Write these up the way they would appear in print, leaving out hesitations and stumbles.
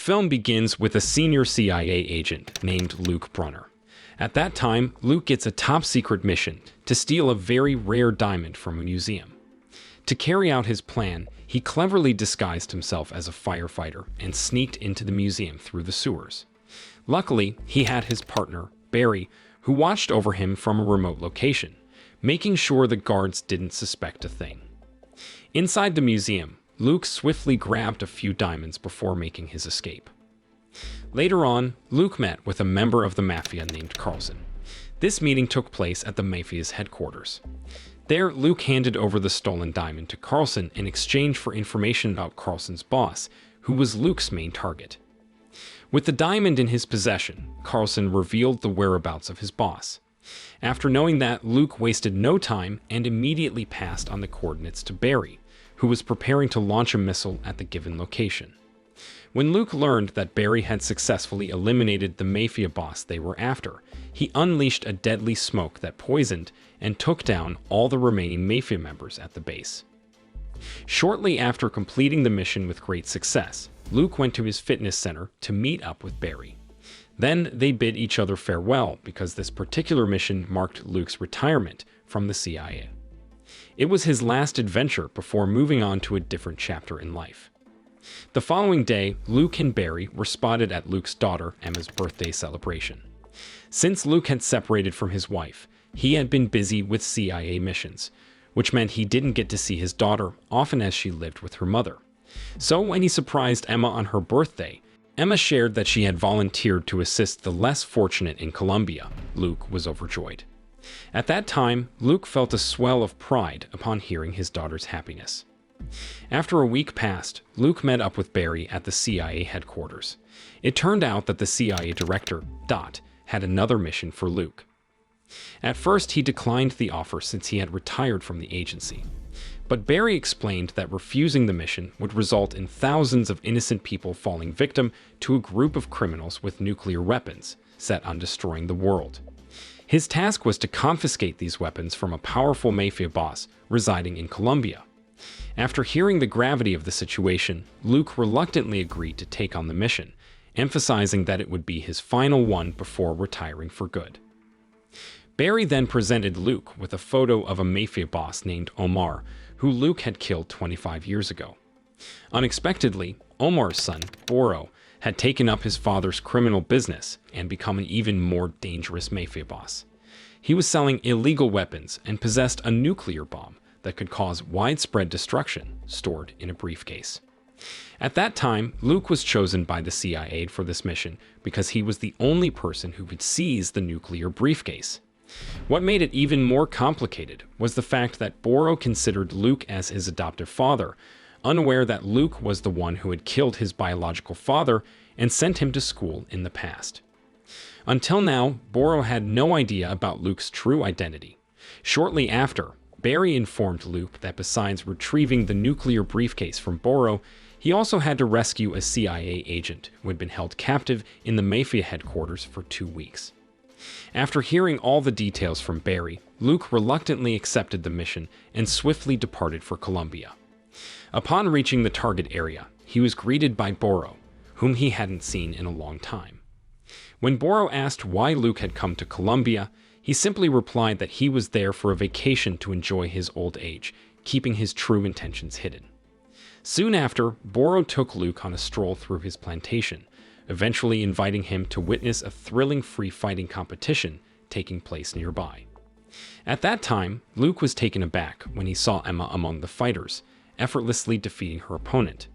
film begins with a senior CIA agent named Luke Brunner. At that time, Luke gets a top-secret mission to steal a very rare diamond from a museum. To carry out his plan, he cleverly disguised himself as a firefighter and sneaked into the museum through the sewers. Luckily, he had his partner, Barry, who watched over him from a remote location, making sure the guards didn't suspect a thing. Inside the museum, Luke swiftly grabbed a few diamonds before making his escape. Later on, Luke met with a member of the Mafia named Carlson. This meeting took place at the Mafia's headquarters. There, Luke handed over the stolen diamond to Carlson in exchange for information about Carlson's boss, who was Luke's main target. With the diamond in his possession, Carlson revealed the whereabouts of his boss. After knowing that, Luke wasted no time and immediately passed on the coordinates to Barry, who was preparing to launch a missile at the given location. When Luke learned that Barry had successfully eliminated the Mafia boss they were after, he unleashed a deadly smoke that poisoned and took down all the remaining Mafia members at the base. Shortly after completing the mission with great success, Luke went to his fitness center to meet up with Barry. Then they bid each other farewell because this particular mission marked Luke's retirement from the CIA. It was his last adventure before moving on to a different chapter in life. The following day, Luke and Barry were spotted at Luke's daughter Emma's birthday celebration. Since Luke had separated from his wife, he had been busy with CIA missions, which meant he didn't get to see his daughter often as she lived with her mother. So when he surprised Emma on her birthday, Emma shared that she had volunteered to assist the less fortunate in Colombia. Luke was overjoyed. At that time, Luke felt a swell of pride upon hearing his daughter's happiness. After a week passed, Luke met up with Barry at the CIA headquarters. It turned out that the CIA director, Dot, had another mission for Luke. At first, he declined the offer since he had retired from the agency. But Barry explained that refusing the mission would result in thousands of innocent people falling victim to a group of criminals with nuclear weapons set on destroying the world. His task was to confiscate these weapons from a powerful Mafia boss residing in Colombia. After hearing the gravity of the situation, Luke reluctantly agreed to take on the mission, emphasizing that it would be his final one before retiring for good. Barry then presented Luke with a photo of a Mafia boss named Omar, who Luke had killed 25 years ago. Unexpectedly, Omar's son, Boro, had taken up his father's criminal business and become an even more dangerous Mafia boss. He was selling illegal weapons and possessed a nuclear bomb that could cause widespread destruction stored in a briefcase. At that time, Luke was chosen by the CIA for this mission because he was the only person who could seize the nuclear briefcase. What made it even more complicated was the fact that Boro considered Luke as his adoptive father, unaware that Luke was the one who had killed his biological father and sent him to school in the past. Until now, Boro had no idea about Luke's true identity. Shortly after, Barry informed Luke that besides retrieving the nuclear briefcase from Boro, he also had to rescue a CIA agent who had been held captive in the Mafia headquarters for 2 weeks. After hearing all the details from Barry, Luke reluctantly accepted the mission and swiftly departed for Colombia. Upon reaching the target area, he was greeted by Boro, whom he hadn't seen in a long time. When Boro asked why Luke had come to Colombia, he simply replied that he was there for a vacation to enjoy his old age, keeping his true intentions hidden. Soon after, Boro took Luke on a stroll through his plantation, eventually inviting him to witness a thrilling free-fighting competition taking place nearby. At that time, Luke was taken aback when he saw Emma among the fighters, effortlessly defeating her opponent.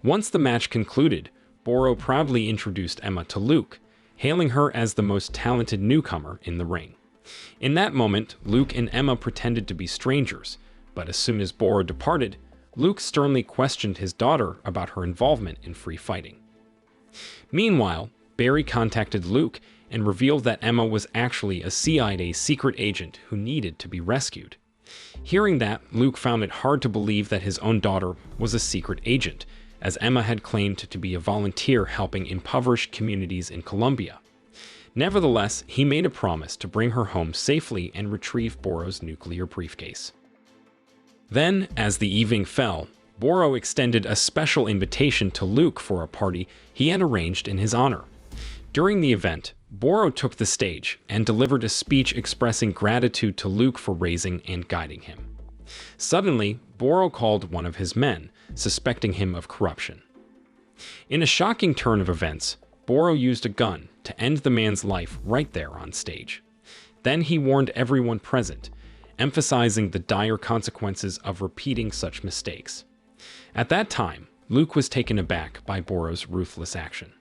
Once the match concluded, Boro proudly introduced Emma to Luke, hailing her as the most talented newcomer in the ring. In that moment, Luke and Emma pretended to be strangers, but as soon as Boro departed, Luke sternly questioned his daughter about her involvement in free fighting. Meanwhile, Barry contacted Luke and revealed that Emma was actually a CIA secret agent who needed to be rescued. Hearing that, Luke found it hard to believe that his own daughter was a secret agent, as Emma had claimed to be a volunteer helping impoverished communities in Colombia. Nevertheless, he made a promise to bring her home safely and retrieve Boro's nuclear briefcase. Then, as the evening fell, Boro extended a special invitation to Luke for a party he had arranged in his honor. During the event, Boro took the stage and delivered a speech expressing gratitude to Luke for raising and guiding him. Suddenly, Boro called one of his men, suspecting him of corruption. In a shocking turn of events, Boro used a gun to end the man's life right there on stage. Then he warned everyone present, emphasizing the dire consequences of repeating such mistakes. At that time, Luke was taken aback by Boro's ruthless action.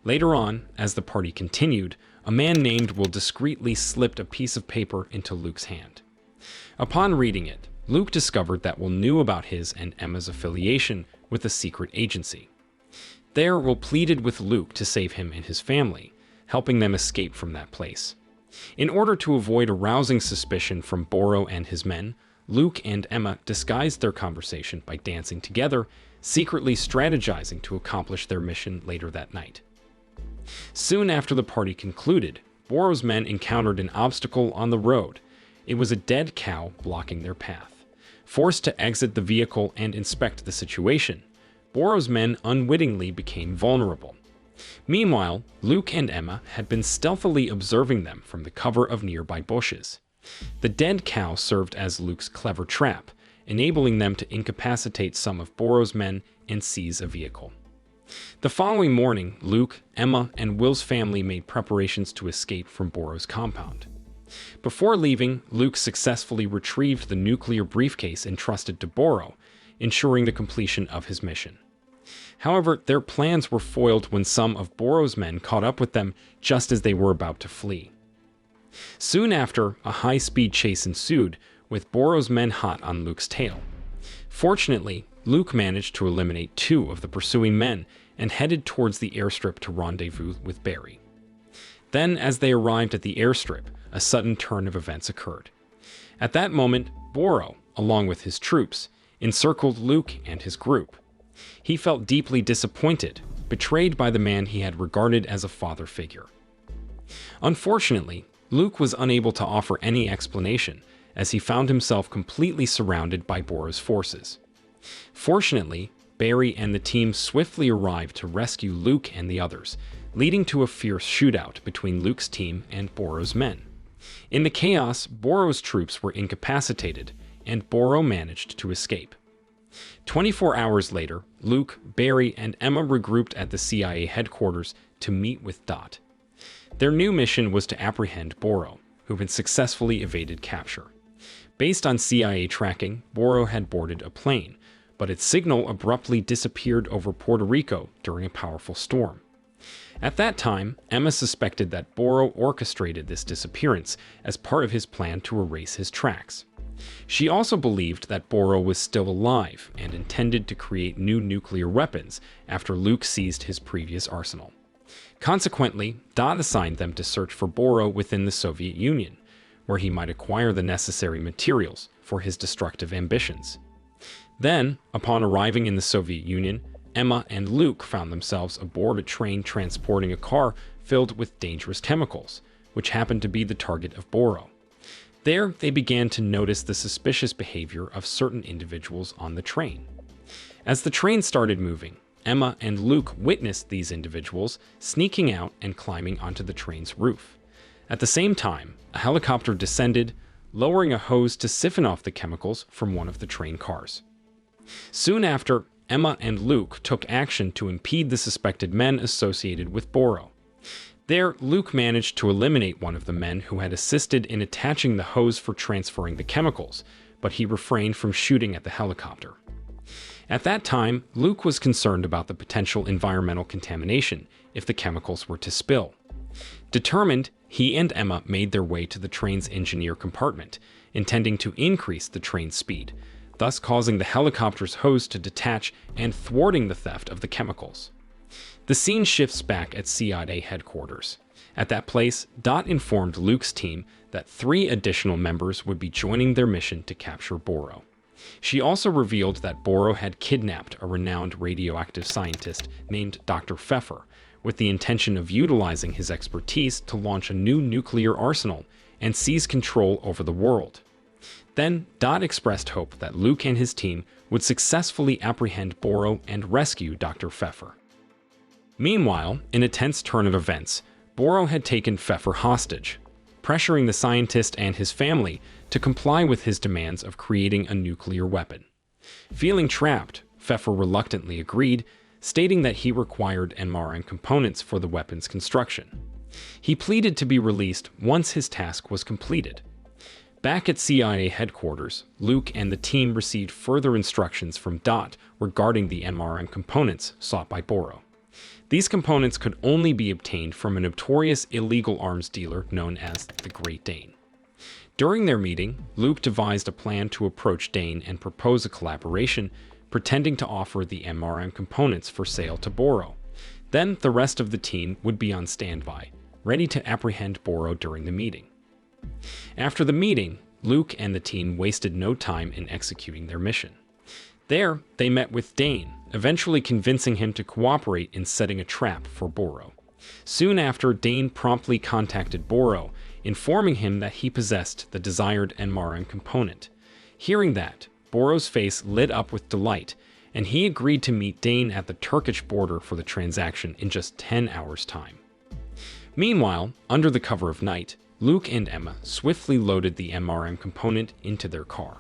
Later on, as the party continued, a man named Will discreetly slipped a piece of paper into Luke's hand. Upon reading it, Luke discovered that Will knew about his and Emma's affiliation with a secret agency. There, Will pleaded with Luke to save him and his family, helping them escape from that place. In order to avoid arousing suspicion from Boro and his men, Luke and Emma disguised their conversation by dancing together, secretly strategizing to accomplish their mission later that night. Soon after the party concluded, Boro's men encountered an obstacle on the road. It was a dead cow blocking their path. Forced to exit the vehicle and inspect the situation, Boro's men unwittingly became vulnerable. Meanwhile, Luke and Emma had been stealthily observing them from the cover of nearby bushes. The dead cow served as Luke's clever trap, enabling them to incapacitate some of Boro's men and seize a vehicle. The following morning, Luke, Emma, and Will's family made preparations to escape from Boro's compound. Before leaving, Luke successfully retrieved the nuclear briefcase entrusted to Boro, ensuring the completion of his mission. However, their plans were foiled when some of Boro's men caught up with them just as they were about to flee. Soon after, a high-speed chase ensued, with Boro's men hot on Luke's tail. Fortunately, Luke managed to eliminate 2 of the pursuing men and headed towards the airstrip to rendezvous with Barry. Then, as they arrived at the airstrip, a sudden turn of events occurred. At that moment, Boro, along with his troops, encircled Luke and his group. He felt deeply disappointed, betrayed by the man he had regarded as a father figure. Unfortunately, Luke was unable to offer any explanation, as he found himself completely surrounded by Boro's forces. Fortunately, Barry and the team swiftly arrived to rescue Luke and the others, leading to a fierce shootout between Luke's team and Boro's men. In the chaos, Boro's troops were incapacitated, and Boro managed to escape. 24 hours later, Luke, Barry, and Emma regrouped at the CIA headquarters to meet with Dot. Their new mission was to apprehend Boro, who had successfully evaded capture. Based on CIA tracking, Boro had boarded a plane, but its signal abruptly disappeared over Puerto Rico during a powerful storm. At that time, Emma suspected that Boro orchestrated this disappearance as part of his plan to erase his tracks. She also believed that Boro was still alive and intended to create new nuclear weapons after Luke seized his previous arsenal. Consequently, Dot assigned them to search for Boro within the Soviet Union, where he might acquire the necessary materials for his destructive ambitions. Then, upon arriving in the Soviet Union, Emma and Luke found themselves aboard a train transporting a car filled with dangerous chemicals, which happened to be the target of Boro. There, they began to notice the suspicious behavior of certain individuals on the train. As the train started moving, Emma and Luke witnessed these individuals sneaking out and climbing onto the train's roof. At the same time, a helicopter descended, lowering a hose to siphon off the chemicals from one of the train cars. Soon after, Emma and Luke took action to impede the suspected men associated with Boro. There, Luke managed to eliminate one of the men who had assisted in attaching the hose for transferring the chemicals, but he refrained from shooting at the helicopter. At that time, Luke was concerned about the potential environmental contamination if the chemicals were to spill. Determined, he and Emma made their way to the train's engineer compartment, intending to increase the train's speed, thus causing the helicopter's hose to detach and thwarting the theft of the chemicals. The scene shifts back at CIA headquarters. At that place, Dot informed Luke's team that 3 additional members would be joining their mission to capture Boro. She also revealed that Boro had kidnapped a renowned radioactive scientist named Dr. Pfeffer, with the intention of utilizing his expertise to launch a new nuclear arsenal and seize control over the world. Then, Dot expressed hope that Luke and his team would successfully apprehend Boro and rescue Dr. Pfeffer. Meanwhile, in a tense turn of events, Boro had taken Pfeffer hostage, pressuring the scientist and his family to comply with his demands of creating a nuclear weapon. Feeling trapped, Pfeffer reluctantly agreed, stating that he required mRNA components for the weapon's construction. He pleaded to be released once his task was completed. Back at CIA headquarters, Luke and the team received further instructions from Dot regarding the mRNA components sought by Boro. These components could only be obtained from a notorious illegal arms dealer known as the Great Dane. During their meeting, Luke devised a plan to approach Dane and propose a collaboration, pretending to offer the mRNA components for sale to Boro. Then the rest of the team would be on standby, ready to apprehend Boro during the meeting. After the meeting, Luke and the team wasted no time in executing their mission. There, they met with Dane, eventually convincing him to cooperate in setting a trap for Boro. Soon after, Dane promptly contacted Boro, informing him that he possessed the desired mRNA component. Hearing that, Boro's face lit up with delight, and he agreed to meet Dane at the Turkish border for the transaction in just 10 hours' time. Meanwhile, under the cover of night, Luke and Emma swiftly loaded the mRNA component into their car.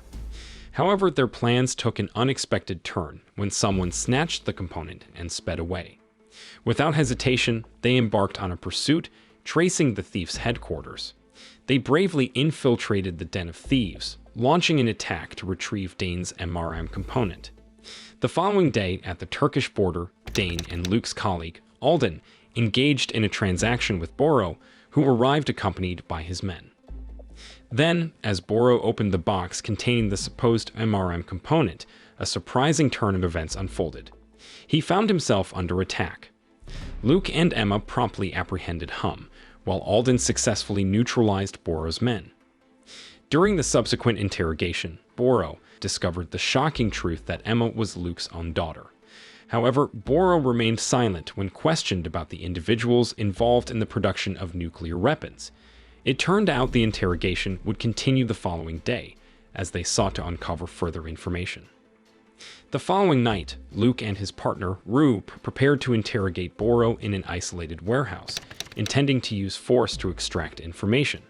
However, their plans took an unexpected turn when someone snatched the component and sped away. Without hesitation, they embarked on a pursuit, tracing the thief's headquarters. They bravely infiltrated the den of thieves, launching an attack to retrieve Dane's mRNA component. The following day, at the Turkish border, Dane and Luke's colleague, Alden, engaged in a transaction with Boro, who arrived accompanied by his men. Then, as Boro opened the box containing the supposed mRNA component, a surprising turn of events unfolded. He found himself under attack. Luke and Emma promptly apprehended Hum, while Alden successfully neutralized Boro's men. During the subsequent interrogation, Boro discovered the shocking truth that Emma was Luke's own daughter. However, Boro remained silent when questioned about the individuals involved in the production of nuclear weapons. It turned out the interrogation would continue the following day, as they sought to uncover further information. The following night, Luke and his partner, Rue, prepared to interrogate Boro in an isolated warehouse, intending to use force to extract information.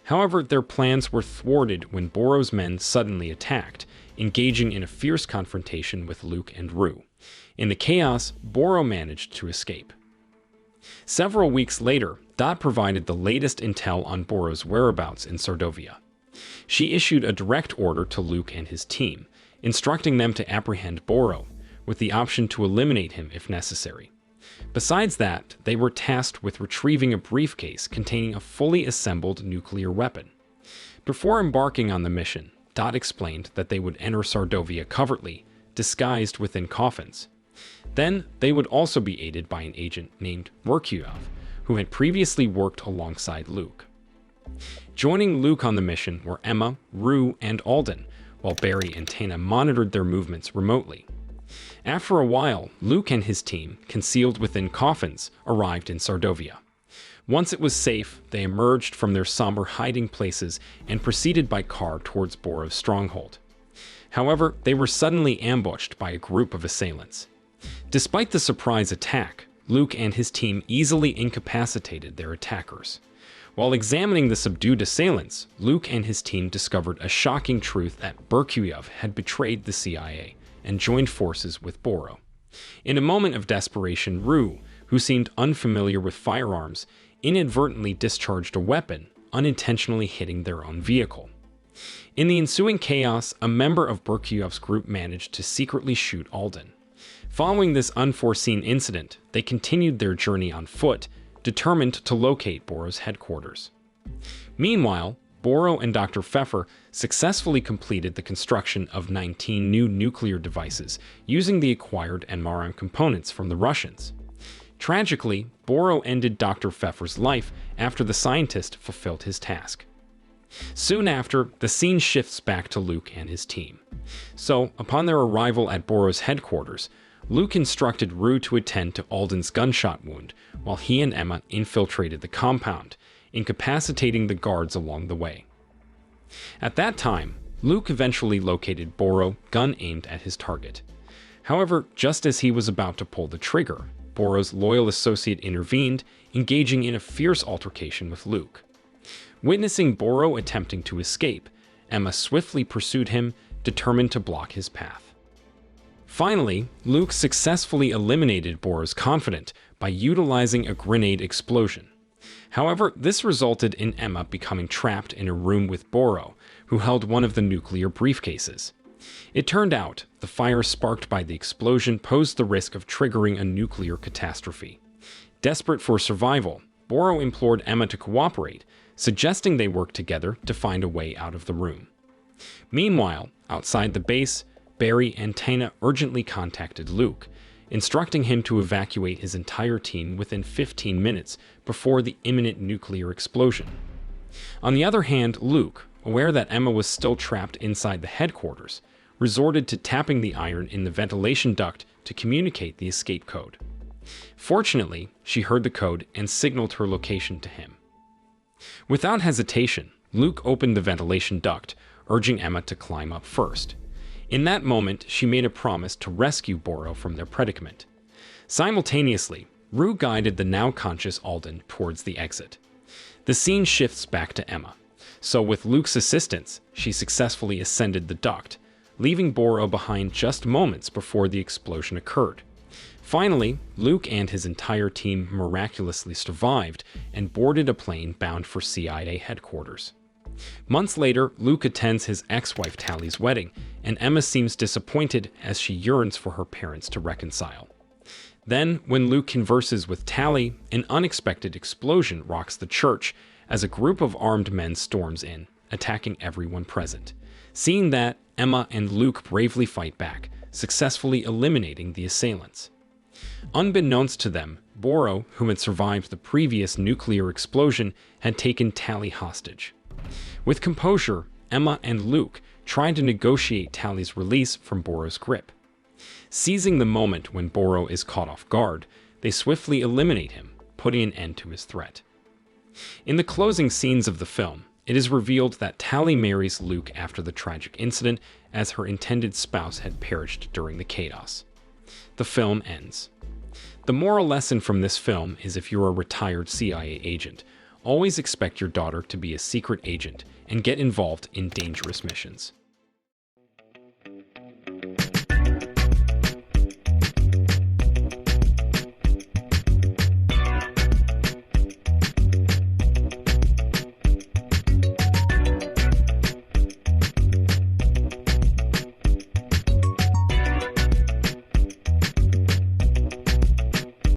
However, their plans were thwarted when Boro's men suddenly attacked, engaging in a fierce confrontation with Luke and Rue. In the chaos, Boro managed to escape. Several weeks later, Dot provided the latest intel on Boro's whereabouts in Sardovia. She issued a direct order to Luke and his team, instructing them to apprehend Boro, with the option to eliminate him if necessary. Besides that, they were tasked with retrieving a briefcase containing a fully assembled nuclear weapon. Before embarking on the mission, Dot explained that they would enter Sardovia covertly, disguised within coffins. Then, they would also be aided by an agent named Merkuyov, who had previously worked alongside Luke. Joining Luke on the mission were Emma, Rue, and Alden, while Barry and Tana monitored their movements remotely. After a while, Luke and his team, concealed within coffins, arrived in Sardovia. Once it was safe, they emerged from their somber hiding places and proceeded by car towards Boro's stronghold. However, they were suddenly ambushed by a group of assailants. Despite the surprise attack, Luke and his team easily incapacitated their attackers. While examining the subdued assailants, Luke and his team discovered a shocking truth that Merkuyov had betrayed the CIA and joined forces with Boro. In a moment of desperation, Rue, who seemed unfamiliar with firearms, inadvertently discharged a weapon, unintentionally hitting their own vehicle. In the ensuing chaos, a member of Merkuyov's group managed to secretly shoot Alden. Following this unforeseen incident, they continued their journey on foot, determined to locate Boro's headquarters. Meanwhile, Boro and Dr. Pfeffer successfully completed the construction of 19 new nuclear devices using the acquired mRNA components from the Russians. Tragically, Boro ended Dr. Pfeffer's life after the scientist fulfilled his task. Soon after, the scene shifts back to Luke and his team. So, upon their arrival at Boro's headquarters, Luke instructed Rue to attend to Alden's gunshot wound, while he and Emma infiltrated the compound, incapacitating the guards along the way. At that time, Luke eventually located Boro, gun aimed at his target. However, just as he was about to pull the trigger, Boro's loyal associate intervened, engaging in a fierce altercation with Luke. Witnessing Boro attempting to escape, Emma swiftly pursued him, determined to block his path. Finally, Luke successfully eliminated Boro's confidant by utilizing a grenade explosion. However, this resulted in Emma becoming trapped in a room with Boro, who held one of the nuclear briefcases. It turned out the fire sparked by the explosion posed the risk of triggering a nuclear catastrophe. Desperate for survival, Boro implored Emma to cooperate, suggesting they work together to find a way out of the room. Meanwhile, outside the base, Barry and Tina urgently contacted Luke, instructing him to evacuate his entire team within 15 minutes before the imminent nuclear explosion. On the other hand, Luke, aware that Emma was still trapped inside the headquarters, resorted to tapping the iron in the ventilation duct to communicate the escape code. Fortunately, she heard the code and signaled her location to him. Without hesitation, Luke opened the ventilation duct, urging Emma to climb up first. In that moment, she made a promise to rescue Boro from their predicament. Simultaneously, Rue guided the now-conscious Alden towards the exit. The scene shifts back to Emma, so with Luke's assistance, she successfully ascended the duct, leaving Boro behind just moments before the explosion occurred. Finally, Luke and his entire team miraculously survived and boarded a plane bound for CIA headquarters. Months later, Luke attends his ex-wife Tally's wedding, and Emma seems disappointed as she yearns for her parents to reconcile. Then, when Luke converses with Tally, an unexpected explosion rocks the church as a group of armed men storms in, attacking everyone present. Seeing that, Emma and Luke bravely fight back, successfully eliminating the assailants. Unbeknownst to them, Boro, who had survived the previous nuclear explosion, had taken Tally hostage. With composure, Emma and Luke tried to negotiate Tally's release from Boro's grip. Seizing the moment when Boro is caught off guard, they swiftly eliminate him, putting an end to his threat. In the closing scenes of the film, it is revealed that Tally marries Luke after the tragic incident, as her intended spouse had perished during the chaos. The film ends. The moral lesson from this film is, if you're a retired CIA agent, always expect your daughter to be a secret agent and get involved in dangerous missions.